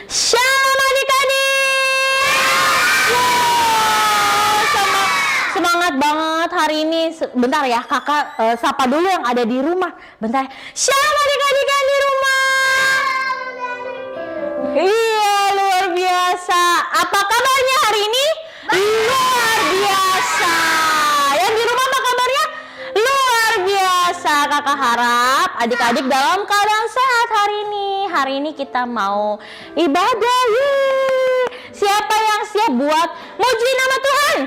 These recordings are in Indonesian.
Shalom adik-adik. Semangat banget hari ini. Bentar ya, kakak sapa dulu yang ada di rumah. Bentar. Shalom adik-adik yang di rumah. Iya, luar biasa. Apa kabarnya hari ini? Luar biasa. Yang di rumah apa kabarnya? Luar biasa. Kakak harap adik-adik dalam keadaan sehat hari ini. Hari ini kita mau ibadah. Yeay. Siapa yang siap buat muji nama Tuhan?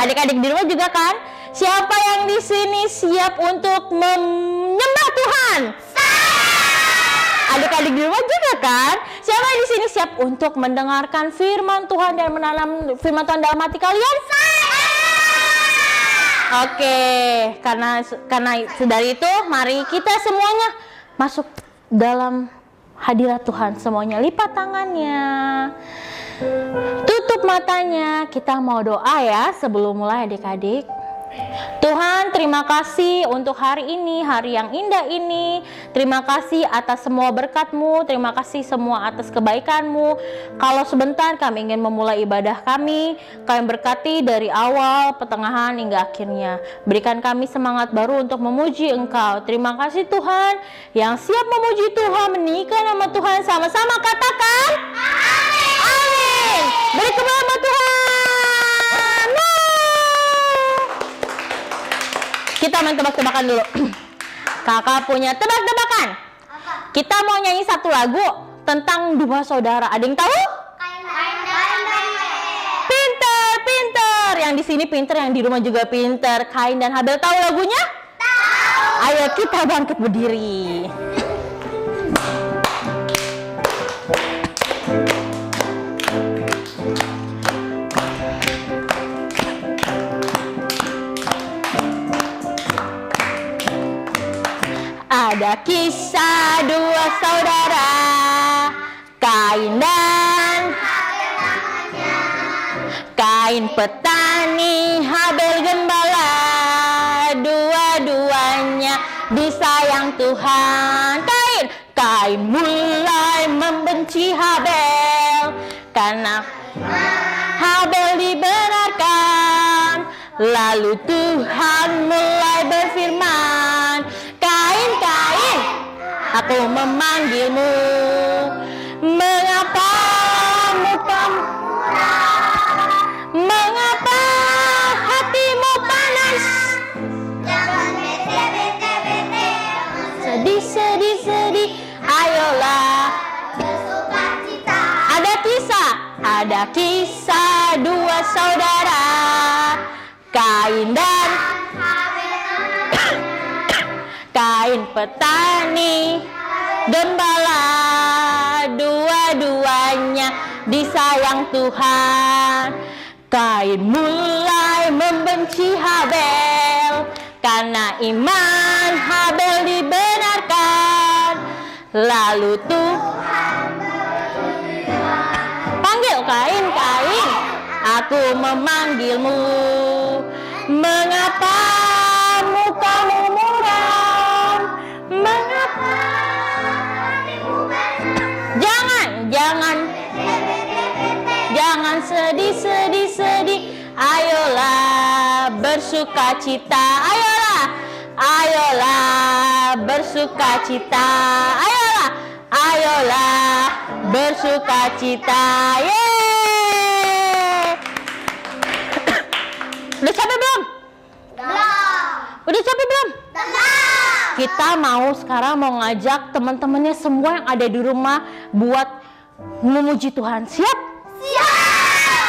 Adik-adik di rumah juga kan? Siapa yang di sini siap untuk menyembah Tuhan? Adik-adik di rumah juga kan? Siapa yang di sini siap untuk mendengarkan firman Tuhan dan menanam firman Tuhan dalam hati kalian? Oke, karena dari itu mari kita semuanya masuk dalam hadirat Tuhan. Semuanya lipat tangannya, tutup matanya. Kita mau doa ya sebelum mulai adik-adik. Tuhan, terima kasih untuk hari ini, hari yang indah ini. Terima kasih atas semua berkat-Mu, terima kasih semua atas kebaikan-Mu. Kalau sebentar kami ingin memulai ibadah kami berkati dari awal, pertengahan hingga akhirnya. Berikan kami semangat baru untuk memuji Engkau. Terima kasih Tuhan, yang siap memuji Tuhan, meninggikan nama Tuhan, sama-sama katakan amin. Amin. Beri kemuliaan buat Tuhan. Kita main tebak-tebakan dulu. Kakak punya tebak-tebakan. Kita mau nyanyi satu lagu tentang dua saudara. Ada yang tahu? Pinter, pinter. Yang di sini pinter, yang di rumah juga pinter. Kain dan Habel tahu lagunya? Tahu. Ayo kita bangkit berdiri. Ada kisah dua saudara, Kain dan Kain petani, Habel gembala. Dua-duanya disayang Tuhan. Kain mulai membenci Habel karena Habel dibenarkan. Lalu Tuhan mulai berfirman, Kain, aku memanggilmu. Mengapa mukamu murah? Mengapa hatimu panas? Jangan bete. Sedih. Ayolah bersukacita. Ada kisah dua saudara, Kain dan Kain petani, gembala. Dua-duanya disayang Tuhan. Kain mulai membenci Habel karena iman Habel dibenarkan. Lalu Tuhan panggil Kain, aku memanggilmu. Mengapa mukamu muram? Mengapa hatimu berat? Jangan sedih. Ayolah bersukacita. Ayolah bersukacita. Ayolah bersukacita. Yeay. Udah capek belum? Udah capek belum? Kita sekarang mau ngajak teman-temannya semua yang ada di rumah buat memuji Tuhan. Siap?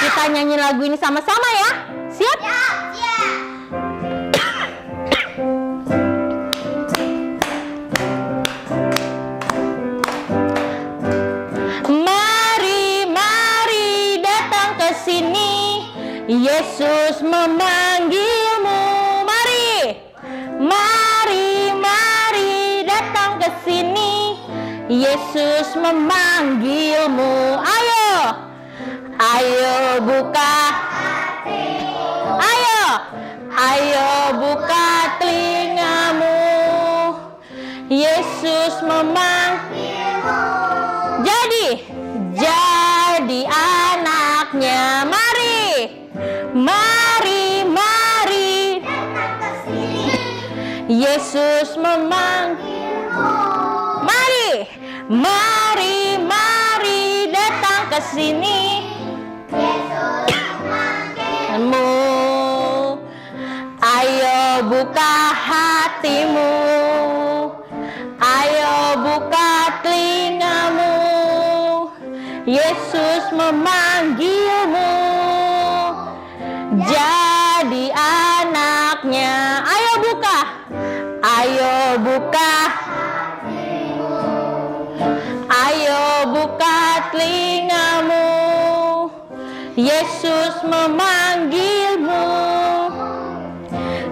Kita nyanyi lagu ini sama-sama ya. Siap? Mari datang ke sini. Yesus memanggilmu. Mari datang ke sini. Yesus memanggilmu. Ayo buka hatimu. Ayo buka telingamu. Yesus memanggilmu. Yesus memanggilmu. Mari, mari, mari datang ke sini. Yesus memanggilmu. Ayo buka hatimu. Ayo buka telingamu. Yesus memanggilmu. Jadi anaknya. Ayo buka. Ayo buka. Ayo buka telingamu. Yesus memanggilmu.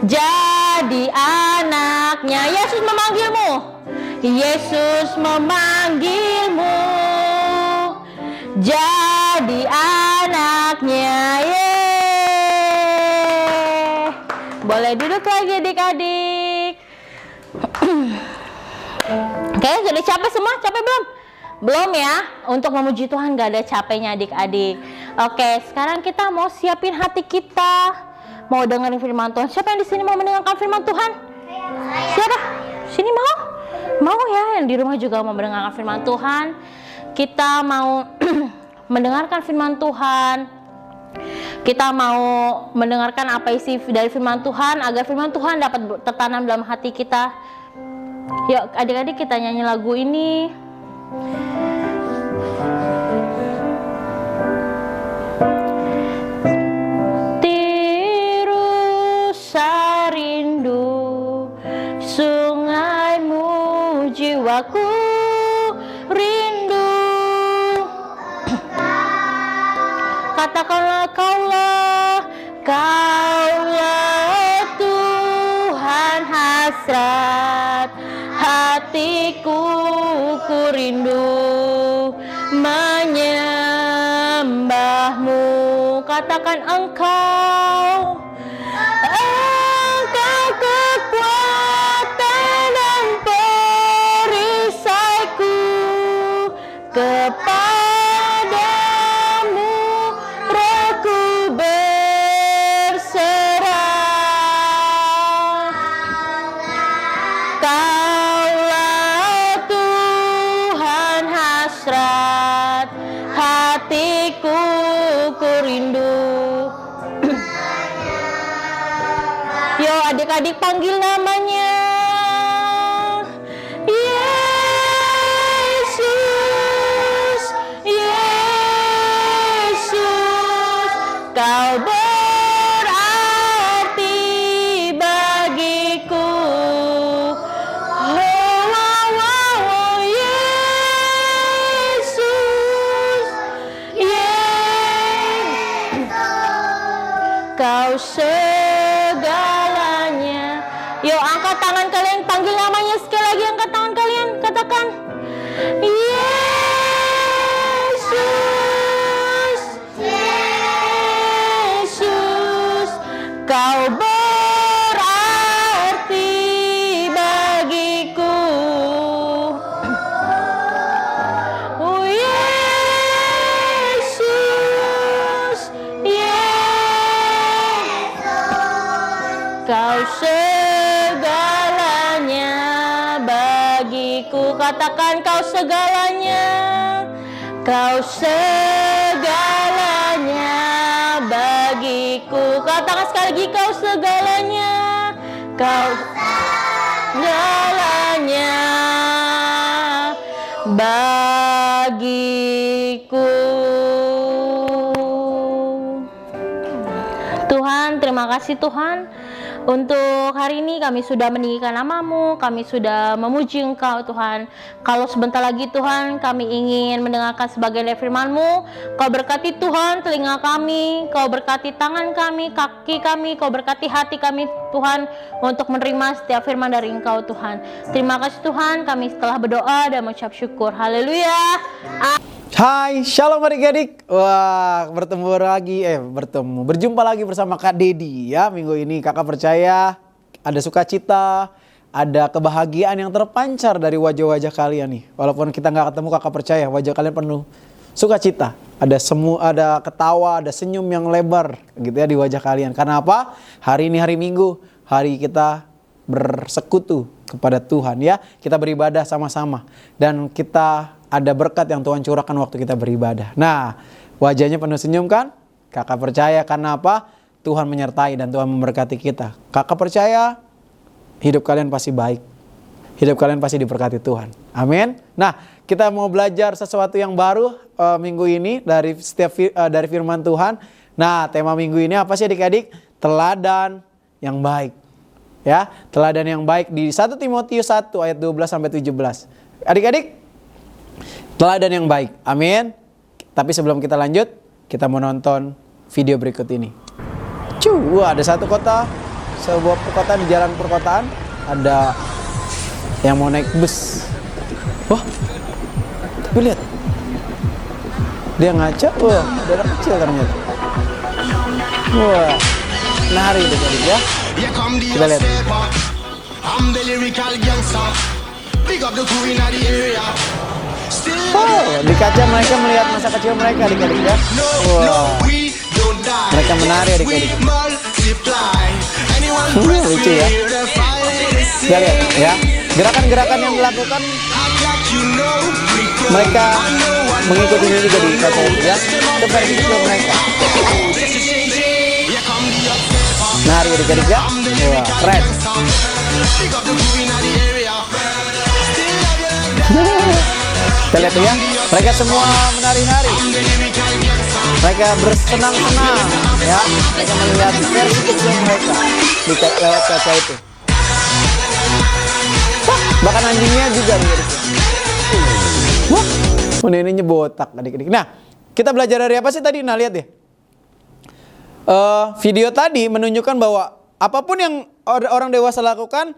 Jadi anaknya. Yesus memanggilmu. Yesus memanggilmu. Jadi anaknya. Yeay. Boleh duduk lagi adik-adik. Oke, sudah capek semua? Capek belum? Belum ya? Untuk memuji Tuhan gak ada capeknya adik-adik. Oke, sekarang kita mau siapin hati kita, mau dengerin firman Tuhan. Siapa yang di sini mau mendengarkan firman Tuhan? Siapa? Sini mau? Mau ya? Yang di rumah juga mau mendengarkan firman Tuhan. Kita mau mendengarkan firman Tuhan. Kita mau mendengarkan apa isi dari firman Tuhan agar firman Tuhan dapat tertanam dalam hati kita. Yuk adik-adik kita nyanyi lagu ini. Tirusa rindu sungaimu, jiwaku rindu. Katakanlah kaulah, kaulah Tuhan hasrat hatiku, ku rindu menyembahmu. Katakan engkau, engkau kekuatan dan perisaiku, kepadamu rohku berserah. Kaulah Tuhan hasrat hatiku, ku rindu. Yo adik-adik panggil namanya. Yesus, Yesus, kau berarti bagiku. Oh, oh, oh, Yesus, Yesus, kau segalanya. Yuk angkat tangan kalian, panggil namanya sekali lagi. Angkat tangan kalian, katakan Yesus, Yesus, kau berarti bagiku. Oh Yesus, Yesus, kau segalanya bagiku. Katakan kau segalanya. Kau segalanya bagiku. Katakan sekali lagi, kau segalanya. Kau segalanya bagiku. Tuhan, terima kasih Tuhan. Untuk hari ini kami sudah meninggikan nama-Mu, kami sudah memuji Engkau Tuhan. Kalau sebentar lagi Tuhan kami ingin mendengarkan sebagian dari firman-Mu. Kau berkati Tuhan telinga kami, Kau berkati tangan kami, kaki kami, Kau berkati hati kami Tuhan untuk menerima setiap firman dari Engkau Tuhan. Terima kasih Tuhan, kami setelah berdoa dan mengucap syukur. Haleluya. Hai, shalom adik-adik. Wah, berjumpa lagi bersama Kak Dedi ya. Minggu ini kakak percaya ada sukacita, ada kebahagiaan yang terpancar dari wajah-wajah kalian nih. Walaupun kita nggak ketemu, kakak percaya wajah kalian penuh sukacita. Ada ketawa, ada senyum yang lebar gitu ya di wajah kalian. Karena apa? Hari ini hari Minggu, hari kita bersekutu kepada Tuhan ya. Kita beribadah sama-sama dan kita ada berkat yang Tuhan curahkan waktu kita beribadah. Nah, wajahnya penuh senyum kan? Kakak percaya karena apa? Tuhan menyertai dan Tuhan memberkati kita. Kakak percaya hidup kalian pasti baik. Hidup kalian pasti diberkati Tuhan. Amin. Nah, kita mau belajar sesuatu yang baru minggu ini dari dari firman Tuhan. Nah, tema minggu ini apa sih adik-adik? Teladan yang baik. Ya, teladan yang baik di 1 Timotius 1 ayat 12 sampai 17. Adik-adik, teladan yang baik. Amin. Tapi sebelum kita lanjut, kita mau nonton video berikut ini. Wah, ada satu kota, sebuah perkotaan di jalan perkotaan, ada yang mau naik bus. Wah, tapi lihat, dia ngaca, wah, ada anak kecil ternyata. Wah, nari deh tadi ya. Kita lihat. Oh, di kaca mereka melihat masa kecil mereka adik-adik ya. Wah, mereka menari adik-adik. Lucu ya. Kita lihat ya. Gerakan-gerakan yang dilakukan mereka mengikutinya juga di kaca itu ya. Itu versi kecil mereka. Nari adik-adik ya. Wah, keren. Kita lihat ya, mereka semua menari-nari. Mereka bersenang-senang ya. Mereka melihat versi kecil mereka di lewat kaca itu. Bahkan anjingnya juga nih. Wah, ini botak adik-adik. Nah, kita belajar dari apa sih tadi? Nah, lihat deh. Video tadi menunjukkan bahwa apapun yang orang dewasa lakukan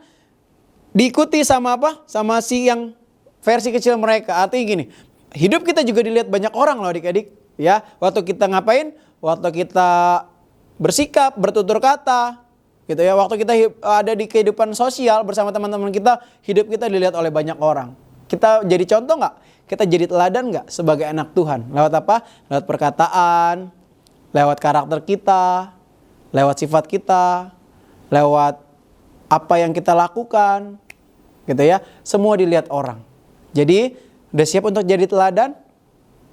diikuti sama apa? Sama si yang versi kecil mereka. Artinya gini, hidup kita juga dilihat banyak orang loh adik-adik. Ya, waktu kita ngapain? Waktu kita bersikap, bertutur kata, gitu ya. Waktu kita ada di kehidupan sosial bersama teman-teman kita, hidup kita dilihat oleh banyak orang. Kita jadi contoh nggak? Kita jadi teladan nggak sebagai anak Tuhan? Lewat apa? Lewat perkataan, lewat karakter kita, lewat sifat kita, lewat apa yang kita lakukan, gitu ya. Semua dilihat orang. Jadi, udah siap untuk jadi teladan?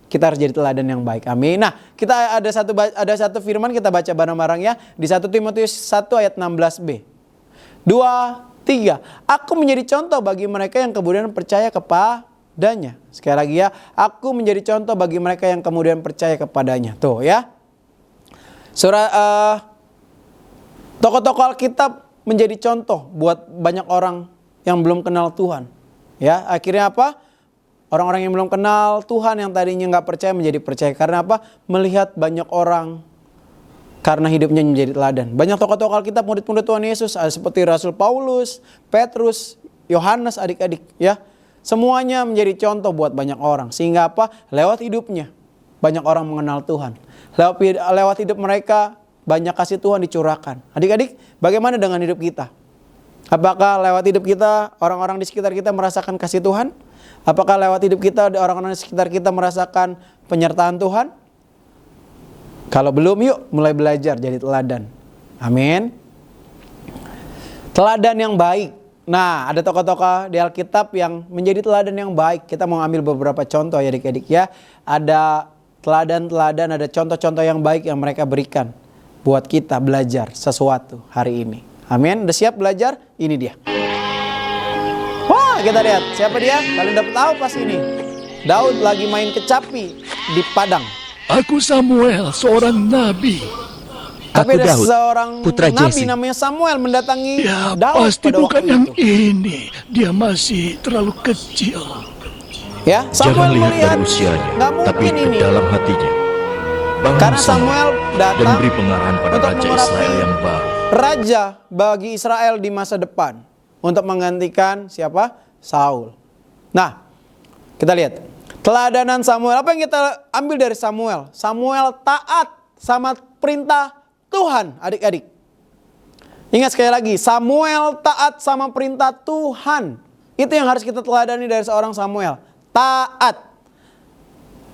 Kita harus jadi teladan yang baik. Amin. Nah, kita ada satu firman kita baca bareng-bareng ya. Di 1 Timotius 1 ayat 16b. 2, 3. Aku menjadi contoh bagi mereka yang kemudian percaya kepadanya. Sekali lagi ya. Aku menjadi contoh bagi mereka yang kemudian percaya kepadanya. Tuh ya. Tokoh-tokoh Alkitab menjadi contoh buat banyak orang yang belum kenal Tuhan. Ya, akhirnya apa? Orang-orang yang belum kenal Tuhan yang tadinya nggak percaya menjadi percaya. Karena apa? Melihat banyak orang karena hidupnya menjadi teladan. Banyak tokoh-tokoh Alkitab, murid-murid Tuhan Yesus, seperti Rasul Paulus, Petrus, Yohanes, adik-adik, ya. Semuanya menjadi contoh buat banyak orang. Sehingga apa? Lewat hidupnya banyak orang mengenal Tuhan. Lewat hidup mereka banyak kasih Tuhan dicurahkan. Adik-adik, bagaimana dengan hidup kita? Apakah lewat hidup kita orang-orang di sekitar kita merasakan kasih Tuhan? Apakah lewat hidup kita orang-orang di sekitar kita merasakan penyertaan Tuhan? Kalau belum, yuk mulai belajar jadi teladan. Amin. Teladan yang baik. Nah, ada tokoh-tokoh di Alkitab yang menjadi teladan yang baik. Kita mau ambil beberapa contoh ya adik-adik ya. Ada teladan-teladan, ada contoh-contoh yang baik yang mereka berikan buat kita belajar sesuatu hari ini. Amin. Udah siap belajar? Ini dia. Wah, kita lihat. Siapa dia? Kalian dapat tahu pas ini. Daud lagi main kecapi di padang. Aku Samuel, seorang nabi. Tapi ada Daud, seorang putra nabi Jesse. namanya Samuel mendatangi Ya, Daud pasti pada bukan waktu yang itu. ini. Dia masih terlalu kecil. Ya, Jangan Samuel lihat melihat dari usianya, nggak tapi mungkin ke ini. dalam hatinya. Bangun Karena Samuel Samuel dan datang beri pengarahan pada untuk Raja mengurapi Israel yang baru. raja bagi Israel di masa depan untuk menggantikan siapa? Saul. Nah, kita lihat teladanan Samuel. Apa yang kita ambil dari Samuel? Samuel taat sama perintah Tuhan, adik-adik. Ingat sekali lagi, Samuel taat sama perintah Tuhan. Itu yang harus kita teladani dari seorang Samuel. Taat.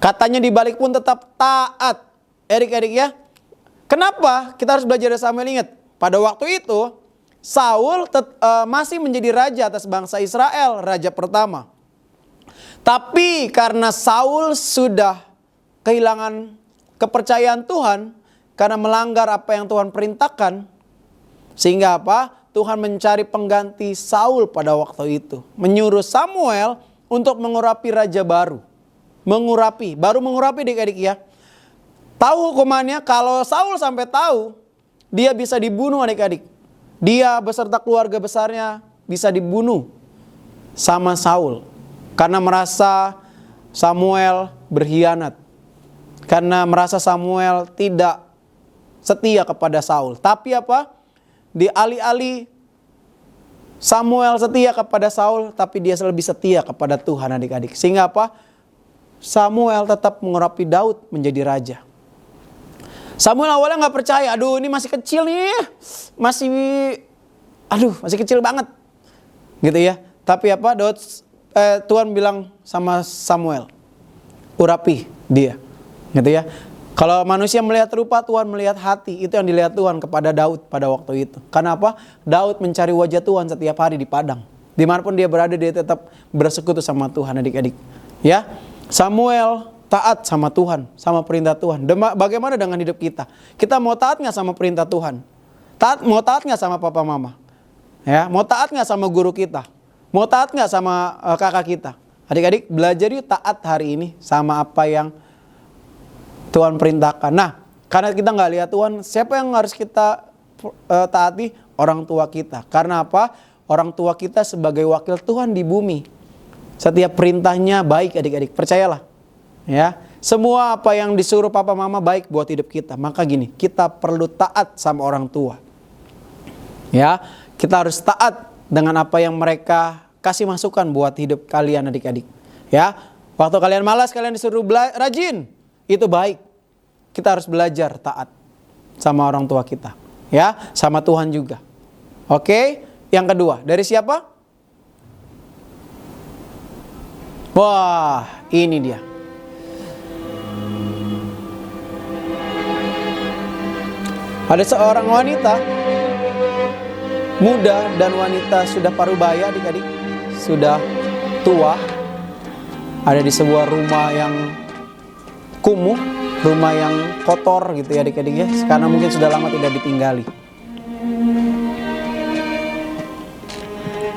Katanya dibalik pun tetap taat. Adik-adik ya. Kenapa kita harus belajar dari Samuel? Ingat, pada waktu itu Saul masih menjadi raja atas bangsa Israel, raja pertama. Tapi karena Saul sudah kehilangan kepercayaan Tuhan karena melanggar apa yang Tuhan perintahkan, sehingga apa? Tuhan mencari pengganti Saul pada waktu itu. Menyuruh Samuel untuk mengurapi raja baru. Baru mengurapi adik-adik ya. Tahu hukumannya, kalau Saul sampai tahu, dia bisa dibunuh adik-adik. Dia beserta keluarga besarnya bisa dibunuh sama Saul. Karena merasa Samuel berkhianat. Karena merasa Samuel tidak setia kepada Saul. Tapi apa? Di alih-alih Samuel setia kepada Saul, tapi dia lebih setia kepada Tuhan adik-adik. Sehingga apa? Samuel tetap mengurapi Daud menjadi raja. Samuel awalnya gak percaya. Aduh, ini masih kecil nih. Masih kecil banget. Gitu ya. Tapi apa? Tuhan bilang sama Samuel, urapi dia. Gitu ya. Kalau manusia melihat rupa, Tuhan melihat hati. Itu yang dilihat Tuhan kepada Daud pada waktu itu. Karena apa? Daud mencari wajah Tuhan setiap hari di padang. Dimanapun dia berada, dia tetap bersekutu sama Tuhan adik-adik. Ya, Samuel taat sama Tuhan, sama perintah Tuhan. Bagaimana dengan hidup kita? Kita mau taat gak sama perintah Tuhan? Mau taat gak sama papa mama? Ya, mau taat gak sama guru kita? Mau taat gak sama kakak kita? Adik-adik, belajar yuk taat hari ini sama apa yang Tuhan perintahkan. Nah, karena kita gak lihat Tuhan, siapa yang harus kita taati? Orang tua kita. Karena apa? Orang tua kita sebagai wakil Tuhan di bumi. Setiap perintahnya baik adik-adik, percayalah. Ya, semua apa yang disuruh papa mama baik buat hidup kita. Maka gini, kita perlu taat sama orang tua. Ya, kita harus taat dengan apa yang mereka kasih masukan buat hidup kalian adik-adik. Ya, waktu kalian malas, kalian disuruh rajin. Itu baik. Kita harus belajar taat sama orang tua kita. Ya, sama Tuhan juga. Oke, yang kedua, dari siapa? Wah, ini dia. Ada seorang wanita muda dan wanita sudah parubaya adik-adik, sudah tua, ada di sebuah rumah yang kumuh, rumah yang kotor gitu ya adik-adik ya, karena mungkin sudah lama tidak ditinggali.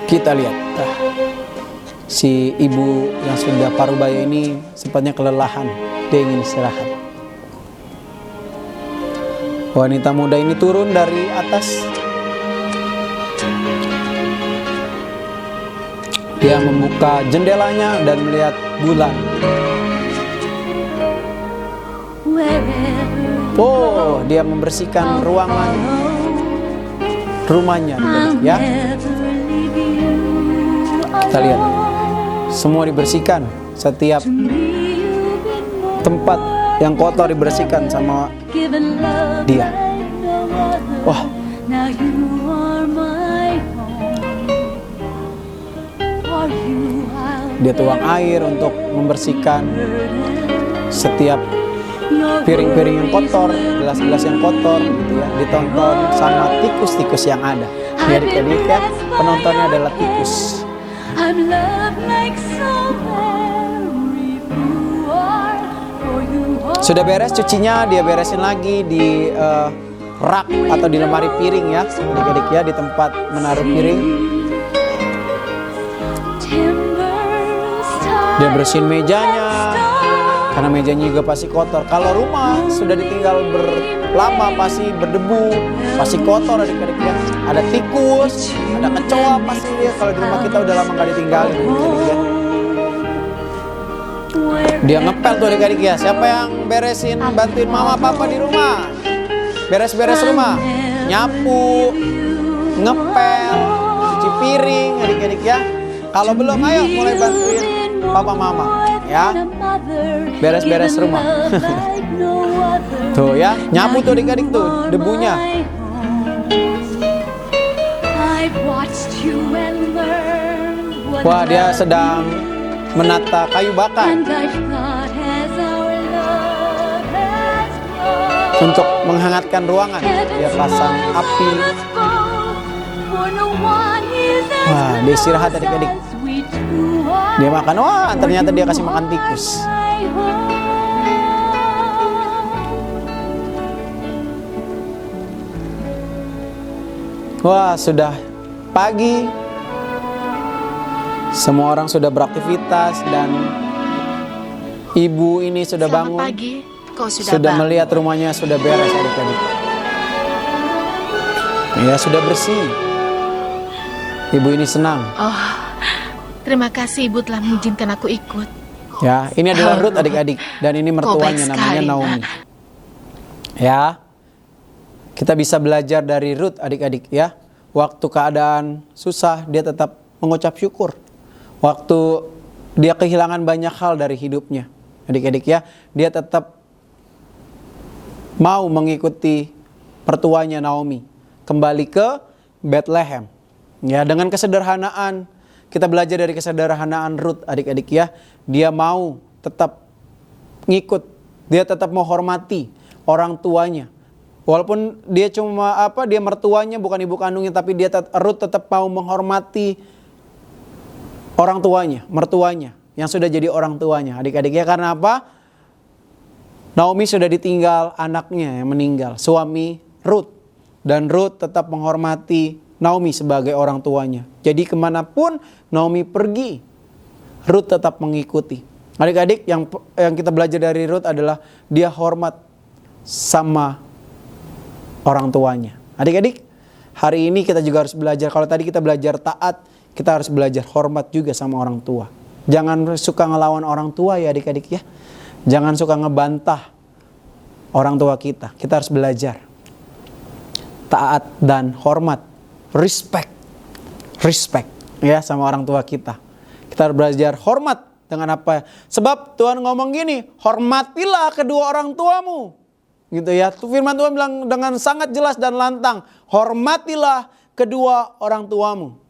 Kita lihat, si ibu yang sudah parubaya ini sepertinya kelelahan, dia ingin istirahat. Wanita muda ini turun dari atas. Dia membuka jendelanya dan melihat bulan. Oh, dia membersihkan ruangan rumahnya, ya. Kita lihat, semua dibersihkan. Setiap tempat yang kotor dibersihkan sama dia. Wah. Dia tuang air untuk membersihkan setiap piring-piring yang kotor, gelas-gelas yang kotor gitu ya. Ditonton sama tikus-tikus yang ada. Ya adik-adik ya, penontonnya adalah tikus. Sudah beres cucinya, dia beresin lagi di rak atau di lemari piring ya, adik-adik ya, di tempat menaruh piring. Dia bersihin mejanya, karena mejanya juga pasti kotor. Kalau rumah sudah ditinggal berlama pasti berdebu, pasti kotor adik-adik ya. Ada tikus, ada kecoa pasti ya, kalau di rumah kita udah lama gak ditinggalin adik-adik ya. Dia ngepel tuh adik-adik ya. Siapa yang beresin, bantuin mama papa di rumah? Beres-beres rumah, nyapu, ngepel, cuci piring adik-adik ya. Kalau belum, ayo mulai bantuin papa mama ya. Beres-beres rumah. Tuh ya, nyapu tuh adik-adik tuh debunya. Wah, dia sedang menata kayu bakar untuk menghangatkan ruangan. Dia pasang api Wah, dia istirahat adik-adik. Dia makan, wah ternyata dia kasih makan tikus. Wah, sudah pagi. Semua orang sudah beraktivitas dan ibu ini sudah Selamat bangun. pagi. Kau sudah Sudah bangun. melihat rumahnya sudah beres adik-adik. Ya, sudah bersih. Ibu ini senang. Oh, terima kasih Ibu telah mengizinkan aku ikut. Ya, ini adalah Ruth adik-adik dan ini mertuanya baik namanya sekali, Naomi. Ya. Kita bisa belajar dari Ruth adik-adik ya. Waktu keadaan susah dia tetap mengucap syukur. Waktu dia kehilangan banyak hal dari hidupnya. Adik-adik ya, dia tetap mau mengikuti mertuanya Naomi kembali ke Bethlehem. Ya, dengan kesederhanaan, kita belajar dari kesederhanaan Ruth adik-adik ya. Dia mau tetap ngikut, dia tetap menghormati orang tuanya. Walaupun dia dia mertuanya bukan ibu kandungnya, tapi Ruth tetap mau menghormati orang tuanya, mertuanya yang sudah jadi orang tuanya. Adik-adik ya, karena apa? Naomi sudah ditinggal anaknya yang meninggal, suami Ruth. Dan Ruth tetap menghormati Naomi sebagai orang tuanya. Jadi kemanapun Naomi pergi, Ruth tetap mengikuti. Adik-adik, yang kita belajar dari Ruth adalah dia hormat sama orang tuanya. Adik-adik, hari ini kita juga harus belajar. Kalau tadi kita belajar taat, kita harus belajar hormat juga sama orang tua. Jangan suka ngelawan orang tua ya adik-adik ya. Jangan suka ngebantah orang tua kita. Kita harus belajar taat dan hormat. Respect ya sama orang tua kita. Kita harus belajar hormat dengan apa? Sebab Tuhan ngomong gini, hormatilah kedua orang tuamu. Gitu ya. Firman Tuhan bilang dengan sangat jelas dan lantang, hormatilah kedua orang tuamu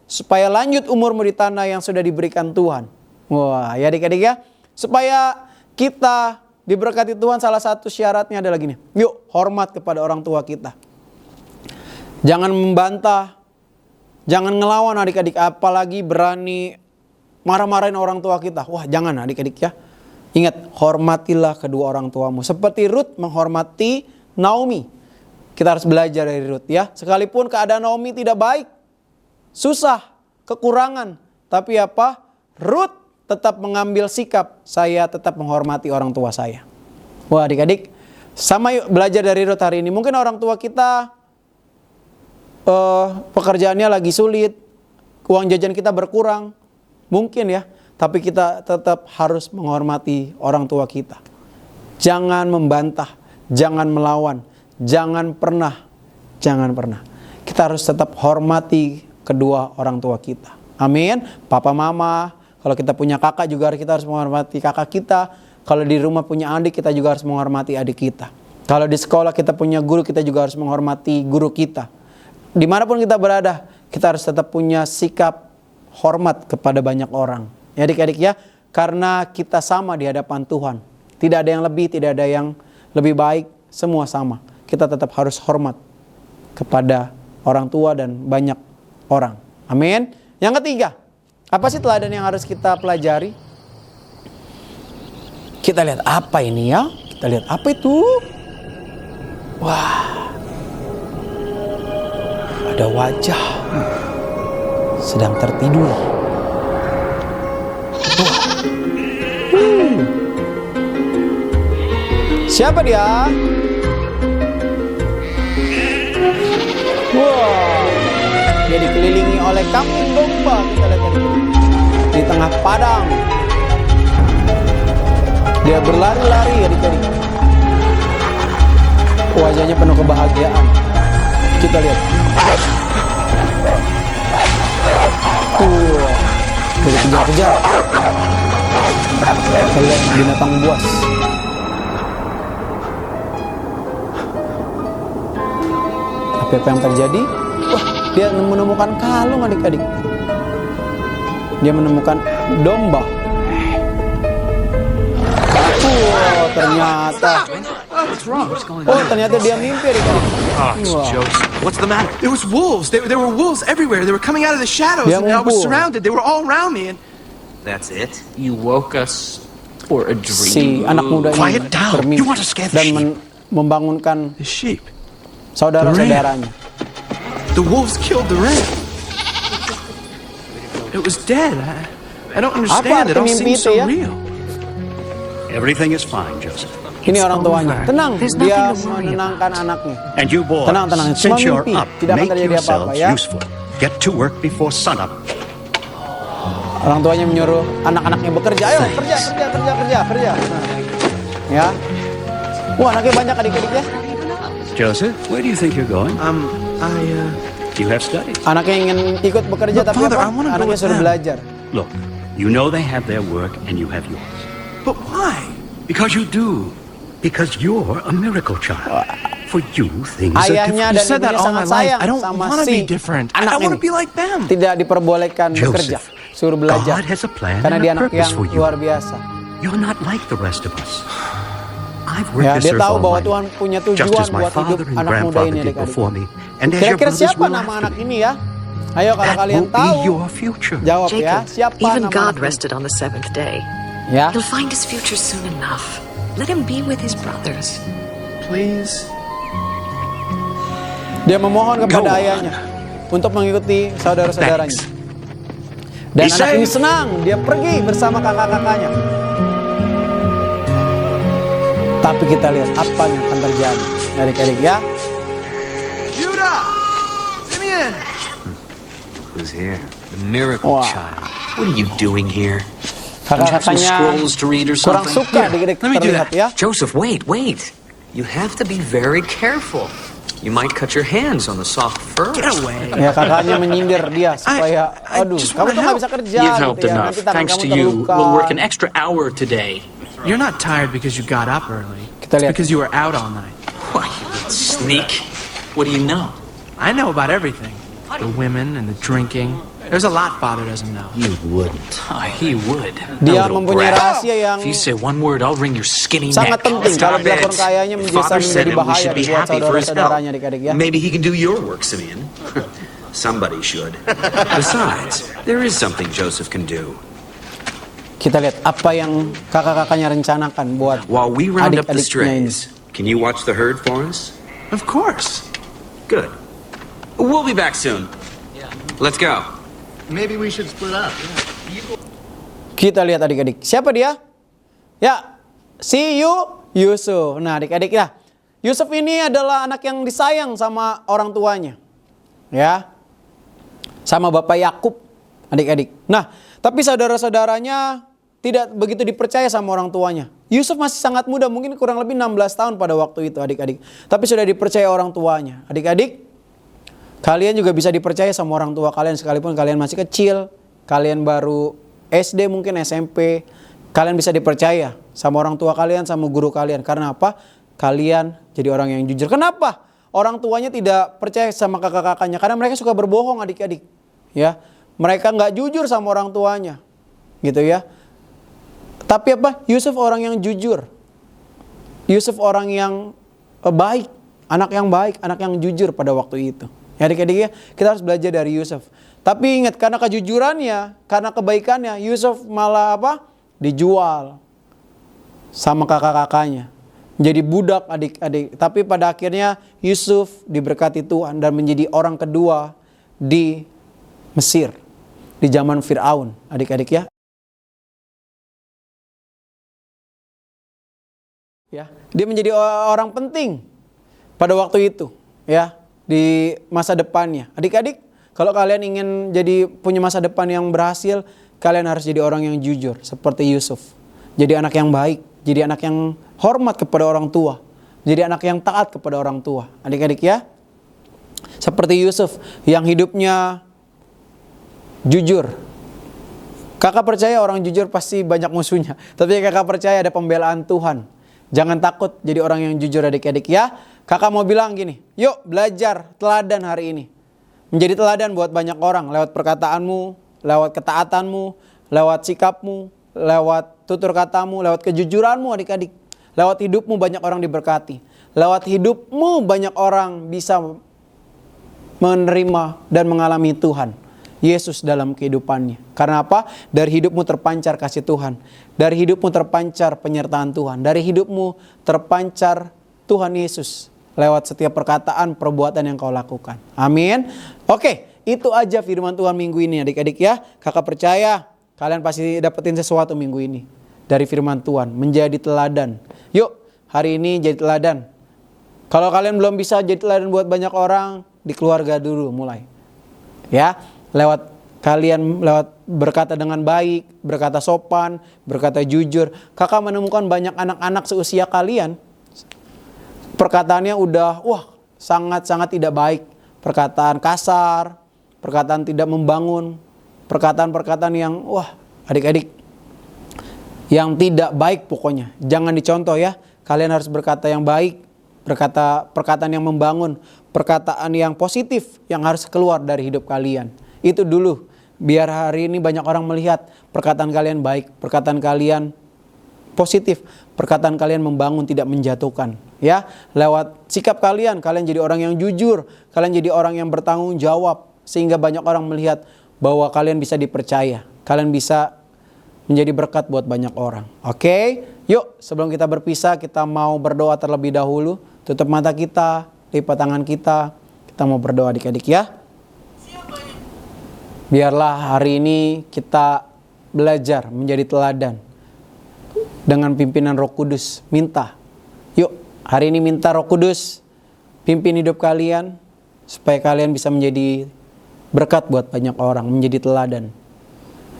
supaya lanjut umurmu di tanah yang sudah diberikan Tuhan. Wah, ya adik-adik ya. Supaya kita diberkati Tuhan, salah satu syaratnya adalah gini. Yuk, hormat kepada orang tua kita. Jangan membantah, jangan ngelawan adik-adik, apalagi berani marah-marahin orang tua kita. Wah, jangan adik-adik ya. Ingat, hormatilah kedua orang tuamu. Seperti Ruth menghormati Naomi. Kita harus belajar dari Ruth ya. Sekalipun keadaan Naomi tidak baik, susah, kekurangan. Tapi apa? Ruth tetap mengambil sikap, saya tetap menghormati orang tua saya. Wah adik-adik, sama yuk belajar dari Ruth hari ini. Mungkin orang tua kita pekerjaannya lagi sulit, uang jajan kita berkurang. Mungkin ya. Tapi kita tetap harus menghormati orang tua kita. Jangan membantah, jangan melawan, jangan pernah. Kita harus tetap hormati kedua orang tua kita. Amin. Papa mama, kalau kita punya kakak juga kita harus menghormati kakak kita. Kalau di rumah punya adik, kita juga harus menghormati adik kita. Kalau di sekolah kita punya guru, kita juga harus menghormati guru kita. Dimanapun kita berada, kita harus tetap punya sikap hormat kepada banyak orang. Ya adik-adik ya, karena kita sama di hadapan Tuhan. Tidak ada yang lebih, tidak ada yang lebih baik, semua sama. Kita tetap harus hormat kepada orang tua dan banyak orang. Amin. Yang ketiga, apa sih teladan yang harus kita pelajari? Kita lihat apa ini ya? Kita lihat apa itu? Wah, ada wajah sedang tertidur. Siapa dia? Wow, dia dikelilingi oleh kambing domba. Kita lihat tadi di tengah padang. Dia berlari-lari adik-adik. Wajahnya penuh kebahagiaan. Kita lihat. Dia kejar-kejar. Kita lihat binatang buas. Tapi apa yang terjadi? Wah, dia menemukan kalung adik-adik. Dia menemukan domba. Ternyata What's wrong? What's going Oh, ternyata dia mimpi adik-adik. Oh, Joseph, what's the matter? There was wolves. There were wolves everywhere. They were coming out of the shadows, Dia and I was ngumpul. surrounded. They were all around me, and That's it? You woke us for a dream. Si anak muda ini Quiet down. bermimpi You want to scare the dan membangunkan the sheep. saudara-saudaranya. The wolves killed the ram. It was dead. I don't understand. It arti all mimpi seems itu so ya? real. Everything is fine, Joseph. Ini orang tuanya. Tenang, There's dia nothing to worry menenangkan anaknya. And you boys, Tenang, tenang. Cuma since you're mimpi. up, Tidak akan make terjadi apa-apa yourselves ya. useful. Get to work before sunup. Orang tuanya menyuruh anak-anaknya bekerja. Ayo, kerja. Nah, ya. Wah, anaknya banyak adik-adiknya. Joseph, where do you think you're going? I You have studies. Anaknya ingin ikut bekerja, But tapi Father, I apa? wanna go Anaknya with suruh them. belajar. Look, you know they have their work and you have yours. But why? Because you do. Because you're a miracle child. For you, things are Ayahnya different. You dan said that ibunya all my sangat life. sayang I don't sama want to si be different. I anak want to ini. be like them. Tidak diperbolehkan bekerja, Joseph, suruh belajar. God has a plan Karena and dia a anak purpose yang for you. luar biasa. You're not like the rest of us. I've worked Ya, this dia earth tahu all bahwa my Tuhan life, punya just tujuan as my buat hidup father and anak muda grandfather ini did adik-adik. before me, and as your Kira-kira brothers siapa will nama after anak me. ini ya? Ayo kalau That kalian will be tahu, your future. jawab ya. Jacob, Siapa even nama God anak ini? rested on the seventh day. Ya. He'll find his future soon enough. Let him be with his brothers. Please. Dia memohon kepada Go on. ayahnya untuk mengikuti saudara-saudaranya. Thanks. Dan Be anak ini safe. senang, dia pergi bersama kakak-kakaknya. Tapi kita lihat apa yang akan terjadi, adik-adik ya. Judah! Simeon! Who's here? The miracle Wah. child. What are you doing here? Don't you have some Kakak-kakaknya scrolls to read or kurang something? suka adik-adik let me do terlihat ya. Joseph, wait. You have to be very careful. You might cut your hands on the soft fur. Get away. Ya kakaknya menyindir dia supaya, I aduh, just kamu wanna tuh nggak help. bisa kerja You've gitu helped ya. enough. Nanti tangan Thanks kamu to you, terluka. we'll work an extra hour today. You're not tired because you got up early. Kita It's lihat. because you were out all night. Why, you little sneak. What do you know? I know about everything. The women and the drinking. There's a lot Father doesn't know. You wouldn't. He would. Dia That little mempunyai brat. rahasia yang If you say one word, I'll wring your skinny sangat neck. penting. Kalau dilaporkan ke ayahnya If bisa Father menjadi sent him, we bahaya should be buat happy for his help. saudara-saudaranya adik-adik ya. Maybe he can do your work, Simeon. Somebody should. Besides, there is something Joseph can do. Kita lihat apa yang kakak-kakaknya rencanakan buat While we round up the adik-adiknya ini. strays, can you watch the herd for us? Of course. Good. We'll be back soon. Let's go. Maybe we should split up. Kita lihat adik-adik. Siapa dia? Ya, si Yusuf. Nah adik-adik ya. Yusuf ini adalah anak yang disayang sama orang tuanya. Ya. Sama Bapak Yakub, adik-adik. Nah, tapi saudara-saudaranya tidak begitu dipercaya sama orang tuanya. Yusuf masih sangat muda, mungkin kurang lebih 16 tahun pada waktu itu adik-adik. Tapi sudah dipercaya orang tuanya. Adik-adik, kalian juga bisa dipercaya sama orang tua kalian sekalipun kalian masih kecil. Kalian baru SD mungkin SMP. Kalian bisa dipercaya sama orang tua kalian, sama guru kalian. Karena apa? Kalian jadi orang yang jujur. Kenapa? Orang tuanya tidak percaya sama kakak-kakaknya. Karena mereka suka berbohong adik-adik. Ya, mereka nggak jujur sama orang tuanya. Gitu ya. Tapi apa? Yusuf orang yang jujur. Yusuf orang yang baik. Anak yang baik, anak yang jujur pada waktu itu. Ya adik-adik ya, kita harus belajar dari Yusuf. Tapi ingat, karena kejujurannya, karena kebaikannya, Yusuf malah apa? Dijual sama kakak-kakaknya. Menjadi budak adik-adik. Tapi pada akhirnya Yusuf diberkati Tuhan dan menjadi orang kedua di Mesir. Di zaman Fir'aun, adik-adik ya. Ya, dia menjadi orang penting pada waktu itu, ya, di masa depannya. Adik-adik, kalau kalian ingin jadi punya masa depan yang berhasil, kalian harus jadi orang yang jujur seperti Yusuf. Jadi anak yang baik, jadi anak yang hormat kepada orang tua, jadi anak yang taat kepada orang tua. Adik-adik ya, seperti Yusuf yang hidupnya jujur. Kakak percaya orang jujur pasti banyak musuhnya, tapi kakak percaya ada pembelaan Tuhan. Jangan takut jadi orang yang jujur adik-adik ya. Kakak mau bilang gini, yuk belajar teladan hari ini. Menjadi teladan buat banyak orang lewat perkataanmu, lewat ketaatanmu, lewat sikapmu, lewat tutur katamu, lewat kejujuranmu adik-adik. Lewat hidupmu banyak orang diberkati. Lewat hidupmu banyak orang bisa menerima dan mengalami Tuhan Yesus dalam kehidupannya. Karena apa? Dari hidupmu terpancar kasih Tuhan. Dari hidupmu terpancar penyertaan Tuhan. Dari hidupmu terpancar Tuhan Yesus lewat setiap perkataan, perbuatan yang kau lakukan. Amin. Oke, itu aja firman Tuhan minggu ini adik-adik ya. Kakak percaya kalian pasti dapetin sesuatu minggu ini dari firman Tuhan. Menjadi teladan. Yuk, hari ini jadi teladan. Kalau kalian belum bisa jadi teladan buat banyak orang, di keluarga dulu mulai. Ya, lewat berkata dengan baik, berkata sopan, berkata jujur. Kakak menemukan banyak anak-anak seusia kalian, perkataannya udah sangat-sangat tidak baik. Perkataan kasar, perkataan tidak membangun, perkataan-perkataan yang adik-adik yang tidak baik pokoknya. Jangan dicontoh ya. Kalian harus berkata yang baik, perkataan yang membangun, perkataan yang positif yang harus keluar dari hidup kalian. Itu dulu, biar hari ini banyak orang melihat perkataan kalian baik, perkataan kalian positif, perkataan kalian membangun, tidak menjatuhkan. Ya, lewat sikap kalian jadi orang yang jujur, kalian jadi orang yang bertanggung jawab, sehingga banyak orang melihat bahwa kalian bisa dipercaya, kalian bisa menjadi berkat buat banyak orang. Oke, yuk sebelum kita berpisah, kita mau berdoa terlebih dahulu. Tutup mata kita, lipat tangan kita mau berdoa adik-adik ya. Biarlah hari ini kita belajar menjadi teladan dengan pimpinan Roh Kudus. Minta, yuk hari ini minta Roh Kudus pimpin hidup kalian supaya kalian bisa menjadi berkat buat banyak orang, menjadi teladan.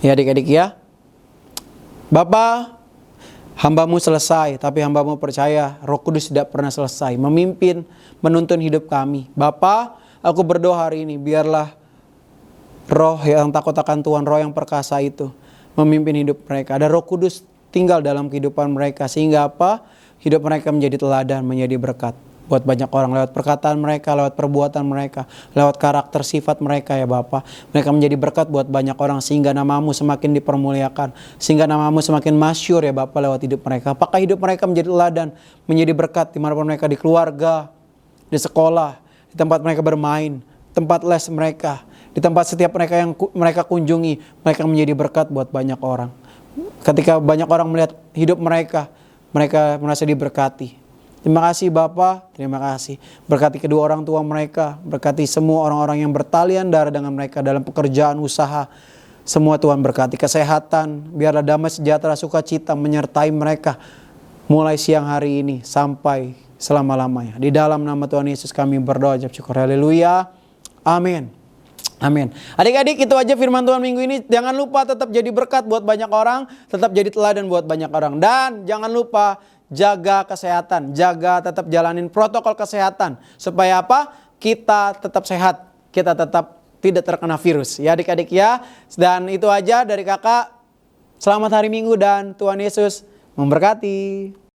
Ya adik-adik ya. Bapa, hamba-Mu selesai, tapi hamba-Mu percaya Roh Kudus tidak pernah selesai memimpin, menuntun hidup kami. Bapa, aku berdoa hari ini, biarlah roh yang takut akan Tuhan, roh yang perkasa itu memimpin hidup mereka. Ada Roh Kudus tinggal dalam kehidupan mereka, sehingga apa? Hidup mereka menjadi teladan, menjadi berkat buat banyak orang lewat perkataan mereka, lewat perbuatan mereka, lewat karakter sifat mereka ya Bapa. Mereka menjadi berkat buat banyak orang sehingga nama-Mu semakin dipermuliakan, sehingga nama-Mu semakin masyhur ya Bapa lewat hidup mereka. Apakah hidup mereka menjadi teladan, menjadi berkat dimanapun mereka, di keluarga, di sekolah, di tempat mereka bermain, tempat les mereka, di tempat setiap mereka yang mereka kunjungi, mereka menjadi berkat buat banyak orang. Ketika banyak orang melihat hidup mereka, mereka merasa diberkati. Terima kasih Bapa, terima kasih. Berkati kedua orang tua mereka, berkati semua orang-orang yang bertalian darah dengan mereka dalam pekerjaan, usaha. Semua Tuhan berkati kesehatan, biarlah damai sejahtera sukacita menyertai mereka mulai siang hari ini sampai selama-lamanya. Di dalam nama Tuhan Yesus kami berdoa, ucap syukur, haleluya, amin. Amin. Adik-adik, itu aja firman Tuhan minggu ini. Jangan lupa tetap jadi berkat buat banyak orang, tetap jadi teladan buat banyak orang. Dan jangan lupa jaga kesehatan, tetap jalanin protokol kesehatan. Supaya apa? Kita tetap sehat, kita tetap tidak terkena virus. Ya adik-adik ya. Dan itu aja dari kakak. Selamat hari Minggu dan Tuhan Yesus memberkati.